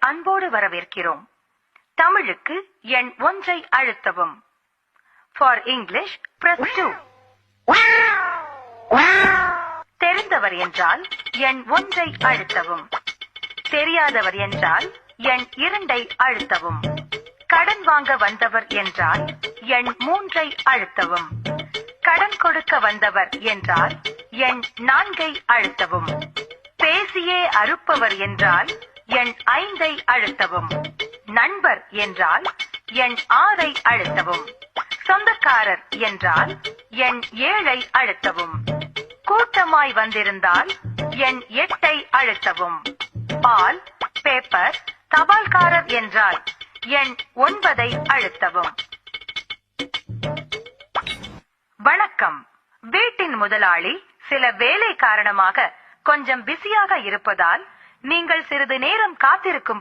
அன்போடு வரவேற்கிறோம். தமிழுக்கு எண் 1 அழுத்தவும். For English press 2. தெரிந்தவர் என்றால் எண் 1 அழுத்தவும். தெரியாதவர் என்றால் எண் 2 அழுத்தவும். கடன் வாங்க வந்தவர் என்றால் எண் 3 அழுத்தவும். கடன் கொடுக்க வந்தவர் என்றால் எண் 4 அழுத்தவும். பேசியே அறுப்பவர் என்றால் எண் 5 அழுத்தவும். நண்பர் என்றால் எண் 6 அழுத்தவும். சொந்தக்காரர் என்றால் எண் 7 அழுத்தவும். கூட்டமாய் வந்திருந்தால் எண் 8 அழுத்தவும். பால், பேப்பர், தபால்காரர் என்றால் எண் 9 அழுத்தவும். வணக்கம். வீட்டின் முதலாளி சில வேலை காரணமாக கொஞ்சம் பிஸியாக இருப்பதால் நீங்கள் சிறிது நேரம் காத்திருக்கும்